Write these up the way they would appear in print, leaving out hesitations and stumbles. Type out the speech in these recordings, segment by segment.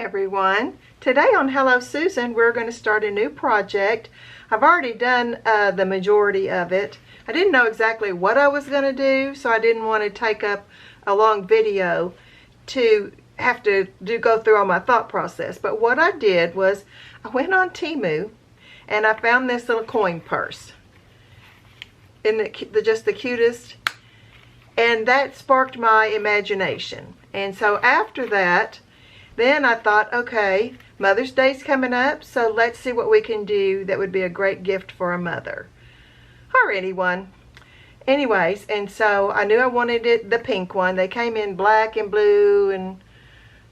everyone. Today on Hello Susan, we're going to start a new project. I've already done the majority of it. I didn't know exactly what I was going to do, so I didn't want to take up a long video to have to go through all my thought process. But what I did was I went on Temu and I found this little coin purse. Isn't it just the cutest? And that sparked my imagination. And so after that, then I thought, okay, Mother's Day's coming up, so let's see what we can do that would be a great gift for a mother. Or anyone. Anyways, and so I knew I wanted it, the pink one. They came in black and blue and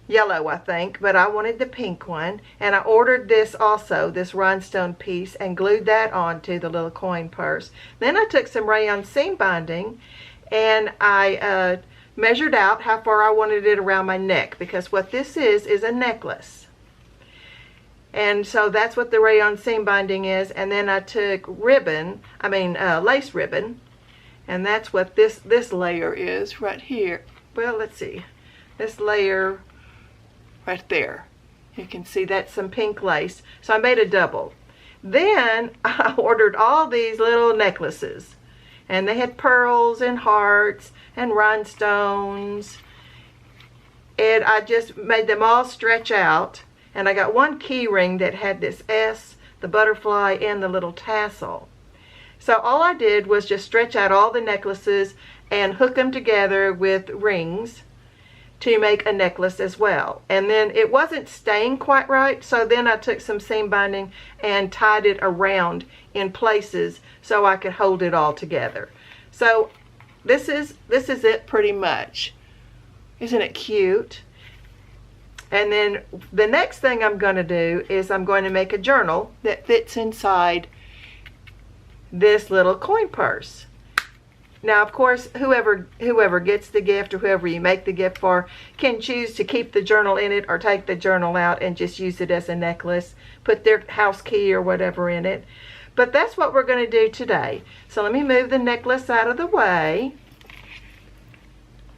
yellow, I think, but I wanted the pink one. And I ordered this also, this rhinestone piece, and glued that onto the little coin purse. Then I took some rayon seam binding and I measured out how far I wanted it around my neck, because what this is a necklace. And so that's what the rayon seam binding is. And then I took lace ribbon, and that's what this layer is right here. Well, let's see, this layer right there, you can see that's some pink lace. So I made a double. Then I ordered all these little necklaces, and they had pearls and hearts and rhinestones, and I just made them all stretch out. And I got one key ring that had this S, the butterfly, and the little tassel. So all I did was just stretch out all the necklaces and hook them together with rings to make a necklace as well. And then it wasn't staying quite right, so then I took some seam binding and tied it around in places so I could hold it all together. So this is it pretty much. Isn't it cute? And then the next thing I'm going to do is I'm going to make a journal that fits inside this little coin purse. Now, of course, whoever gets the gift or whoever you make the gift for can choose to keep the journal in it or take the journal out and just use it as a necklace, put their house key or whatever in it. But that's what we're going to do today. So let me move the necklace out of the way.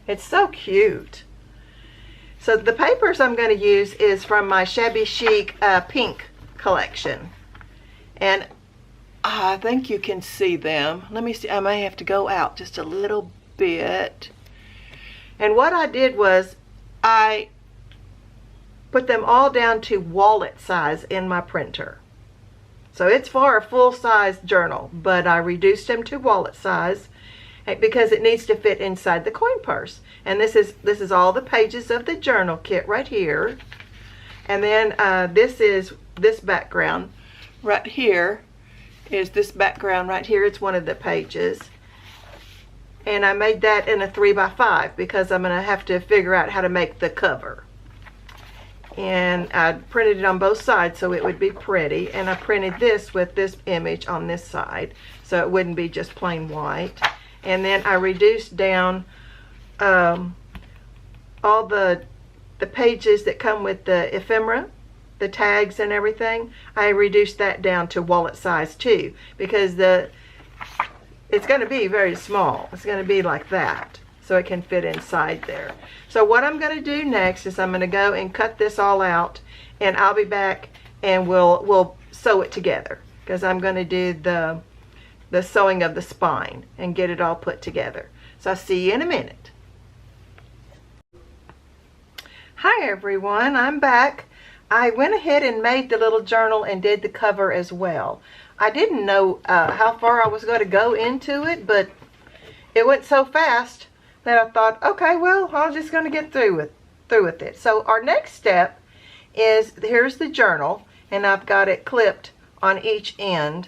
It's so cute. So the papers I'm going to use is from my Shabby Chic pink collection. And I think you can see them. Let me see. I may have to go out just a little bit. And what I did was I put them all down to wallet size in my printer. So it's for a full-size journal, but I reduced them to wallet size because it needs to fit inside the coin purse. And this is all the pages of the journal kit right here. And then this background right here is this background right here. It's one of the pages. And I made that in a 3x5 because I'm going to have to figure out how to make the cover. And I printed it on both sides so it would be pretty. And I printed this with this image on this side so it wouldn't be just plain white. And then I reduced down all the pages that come with the ephemera, the tags and everything. I reduced that down to wallet size too, because it's going to be very small. It's going to be like that, so it can fit inside there. So what I'm going to do next is I'm going to go and cut this all out, and I'll be back and we'll sew it together, because I'm going to do the sewing of the spine and get it all put together. So I'll see you in a minute. Hi everyone, I'm back. I went ahead and made the little journal and did the cover as well. I didn't know how far I was going to go into it, but it went so fast that I thought, okay, well, I'm just going to get through with it. So our next step is, here's the journal, and I've got it clipped on each end.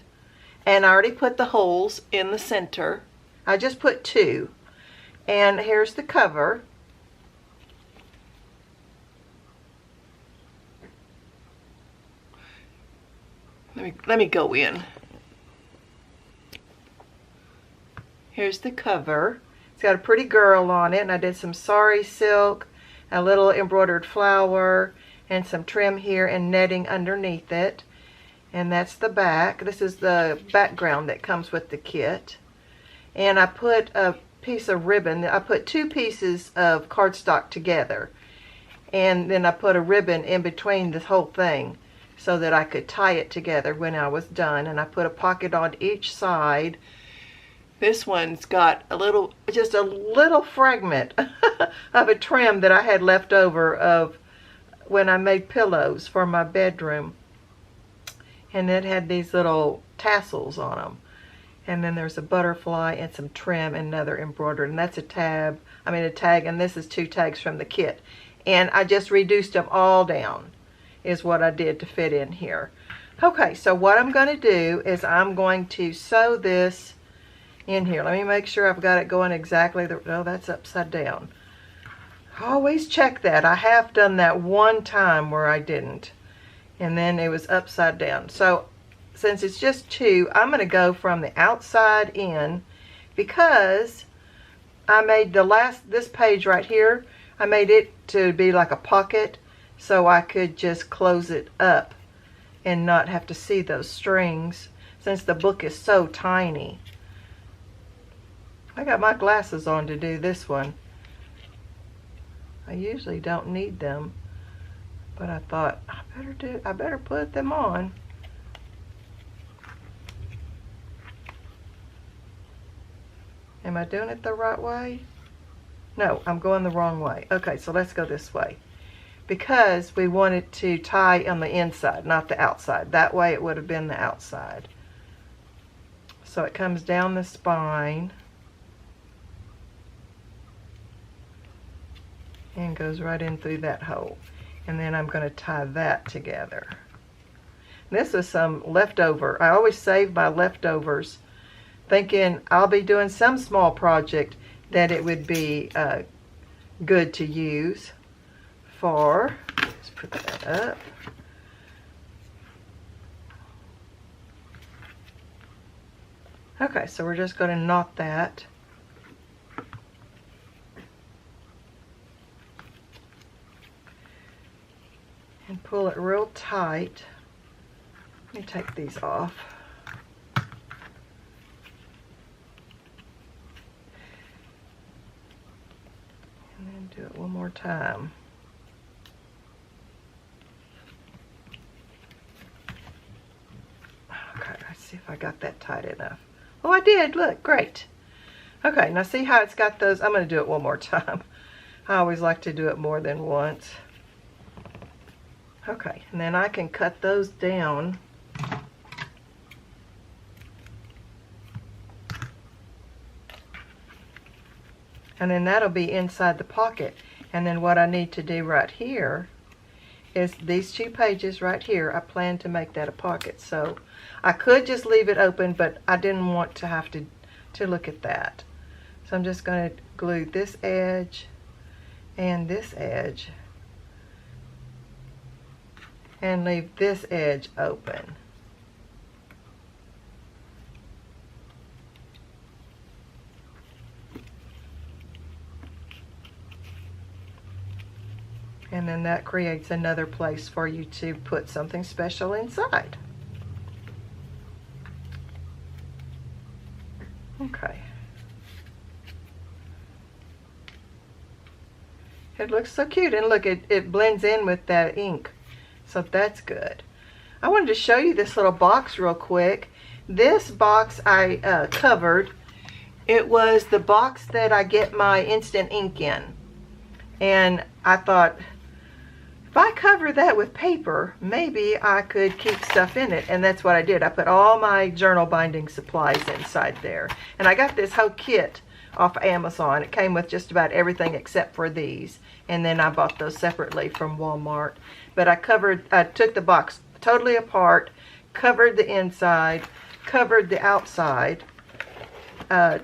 And I already put the holes in the center. I just put 2. And here's the cover. Let me go in. Here's the cover. It's got a pretty girl on it, and I did some sari silk, a little embroidered flower, and some trim here and netting underneath it. And that's the back. This is the background that comes with the kit. And I put a piece of ribbon. I put 2 pieces of cardstock together. and then I put a ribbon in between the whole thing so that I could tie it together when I was done, and I put a pocket on each side. This one's got a little, just a little fragment of a trim that I had left over of when I made pillows for my bedroom, and it had these little tassels on them. And then there's a butterfly and some trim and another embroidered, and that's a tag, and this is 2 tags from the kit. And I just reduced them all down is what I did to fit in here. Okay, so what I'm going to do is I'm going to sew this in here. Let me make sure I've got it going exactly. Oh, that's upside down. Always check that. I have done that one time where I didn't, and then it was upside down. So since it's just 2, I'm going to go from the outside in, because I made this page right here, I made it to be like a pocket so I could just close it up and not have to see those strings, since the book is so tiny. I got my glasses on to do this one. I usually don't need them, but I thought I better put them on. Am I doing it the right way? No, I'm going the wrong way. Okay, so let's go this way, because we wanted to tie on the inside, not the outside. That way it would have been the outside. So it comes down the spine and goes right in through that hole. And then I'm going to tie that together. This is some leftover. I always save my leftovers, thinking I'll be doing some small project that it would be good to use for. Let's put that up. Okay, so we're just going to knot that. And pull it real tight. Let me take these off. And then do it one more time. Okay, let's see if I got that tight enough. Oh, I did. Look, great. Okay, now see how it's got those? I'm going to do it one more time. I always like to do it more than once. Okay, and then I can cut those down. And then that'll be inside the pocket. And then what I need to do right here is these 2 pages right here. I plan to make that a pocket. So I could just leave it open, but I didn't want to have to look at that. So I'm just going to glue this edge and this edge, and leave this edge open. And then that creates another place for you to put something special inside. Okay. It looks so cute, and look, it blends in with that ink. So that's good. I wanted to show you this little box real quick. This box I covered. It was the box that I get my instant ink in. And I thought, if I cover that with paper, maybe I could keep stuff in it. And that's what I did. I put all my journal binding supplies inside there. And I got this whole kit off Amazon. It came with just about everything except for these. And then I bought those separately from Walmart. But I took the box totally apart, covered the inside, covered the outside,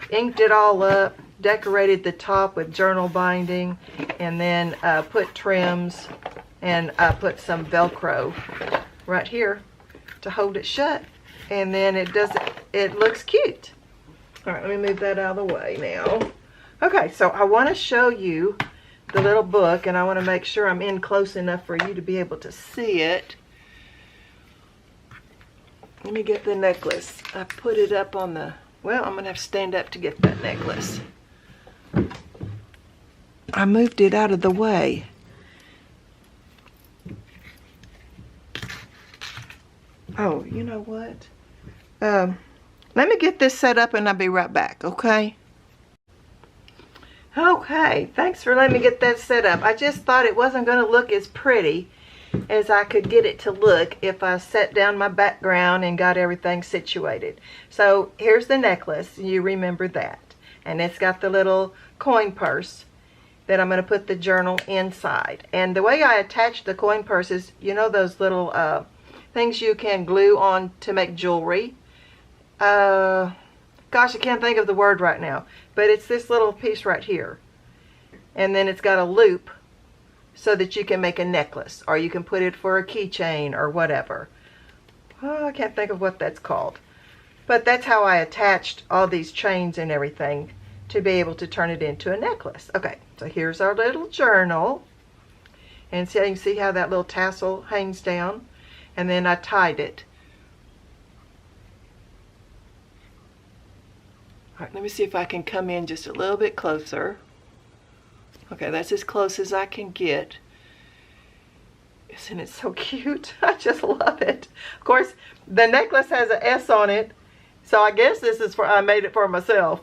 inked it all up, decorated the top with journal binding, and then put trims, and put some Velcro right here to hold it shut. And then it looks cute. All right, let me move that out of the way now. Okay, so I want to show you the little book, and I want to make sure I'm in close enough for you to be able to see it. Let me get the necklace. I put it up on the, well, I'm going to have to stand up to get that necklace. I moved it out of the way. Oh, you know what? Let me get this set up and I'll be right back, okay? Okay, thanks for letting me get that set up. I just thought it wasn't going to look as pretty as I could get it to look if I set down my background and got everything situated. So here's the necklace. You remember that. And it's got the little coin purse that I'm going to put the journal inside. And the way I attach the coin purse is, you know those little things you can glue on to make jewelry? Gosh, I can't think of the word right now, but it's this little piece right here. And then it's got a loop so that you can make a necklace, or you can put it for a keychain or whatever. Oh, I can't think of what that's called. But that's how I attached all these chains and everything to be able to turn it into a necklace. Okay, so here's our little journal. And so you can see how that little tassel hangs down. And then I tied it. All right, let me see if I can come in just a little bit closer. Okay, that's as close as I can get. Isn't it so cute? I just love it. Of course, the necklace has an S on it, so I guess this is I made it for myself.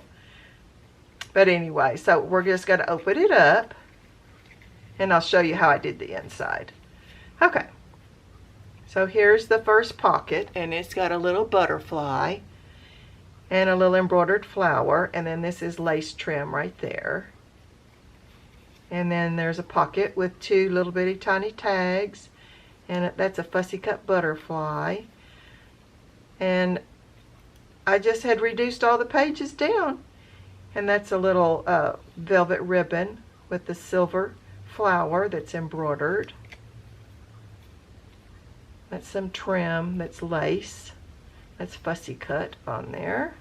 But anyway, so we're just going to open it up, and I'll show you how I did the inside. Okay, so here's the first pocket, and it's got a little butterfly and a little embroidered flower, and then this is lace trim right there. And then there's a pocket with two little bitty tiny tags, and that's a fussy cut butterfly. And I just had reduced all the pages down, and that's a little velvet ribbon with the silver flower that's embroidered. That's some trim, that's lace. That's fussy cut on there.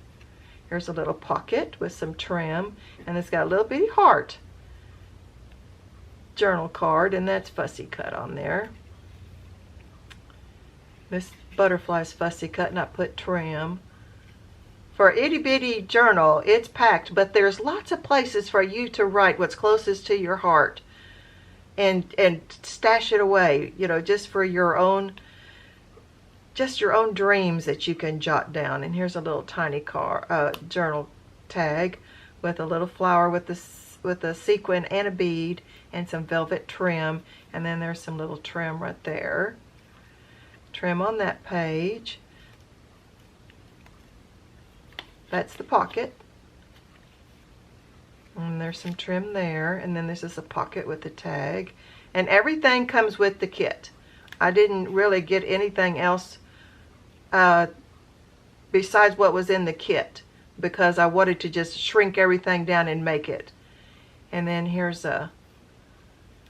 Here's a little pocket with some trim, and it's got a little bitty heart journal card, and that's fussy cut on there. This butterfly's fussy cut, and I put trim. For itty bitty journal, it's packed, but there's lots of places for you to write what's closest to your heart and stash it away, you know, just for your own dreams that you can jot down. And here's a little tiny journal tag with a little flower with a sequin and a bead and some velvet trim, and then there's some little trim right there. Trim on that page. That's the pocket. And there's some trim there, and then this is a pocket with the tag. And everything comes with the kit. I didn't really get anything else besides what was in the kit, because I wanted to just shrink everything down and make it. And then here's a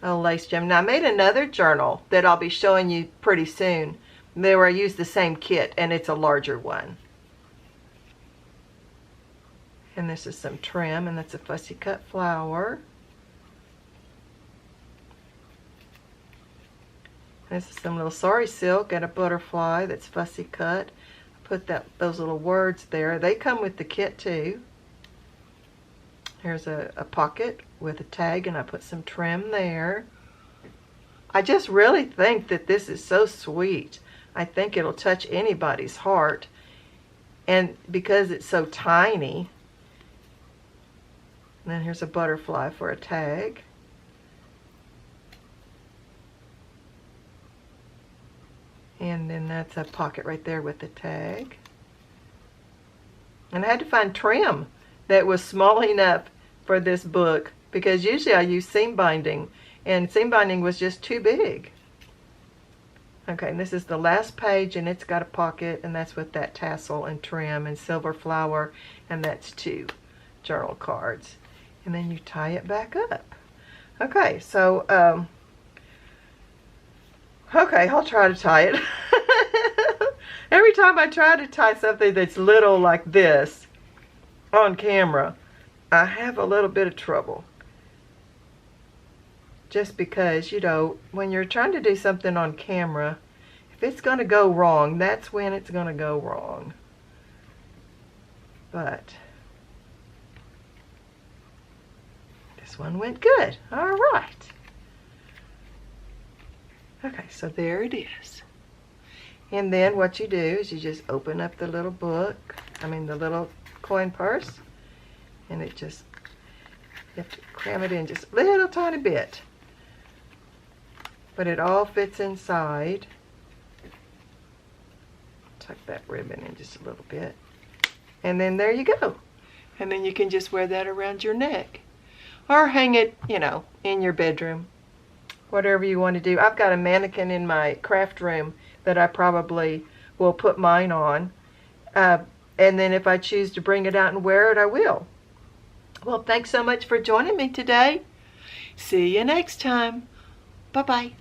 lace gem. Now I made another journal that I'll be showing you pretty soon, where I used the same kit, and it's a larger one. And this is some trim, and that's a fussy cut flower. This is some little sari silk and a butterfly that's fussy cut. I put those little words there. They come with the kit too. Here's a pocket with a tag, and I put some trim there. I just really think that this is so sweet. I think it'll touch anybody's heart. And because it's so tiny. And then here's a butterfly for a tag. And then that's a pocket right there with the tag. And I had to find trim that was small enough for this book, because usually I use seam binding, and seam binding was just too big. Okay, and this is the last page, and it's got a pocket, and that's with that tassel and trim and silver flower, and that's 2 journal cards. And then you tie it back up. Okay, so okay, I'll try to tie it. Every time I try to tie something that's little like this on camera, I have a little bit of trouble. Just because, you know, when you're trying to do something on camera, if it's going to go wrong, that's when it's going to go wrong. But this one went good. All right. Okay, so there it is. And then what you do is you just open up the little book, the little coin purse, and it just, you have to cram it in just a little tiny bit. But it all fits inside. Tuck that ribbon in just a little bit. And then there you go. And then you can just wear that around your neck. Or hang it, in your bedroom. Whatever you want to do. I've got a mannequin in my craft room that I probably will put mine on. And then if I choose to bring it out and wear it, I will. Well, thanks so much for joining me today. See you next time. Bye-bye.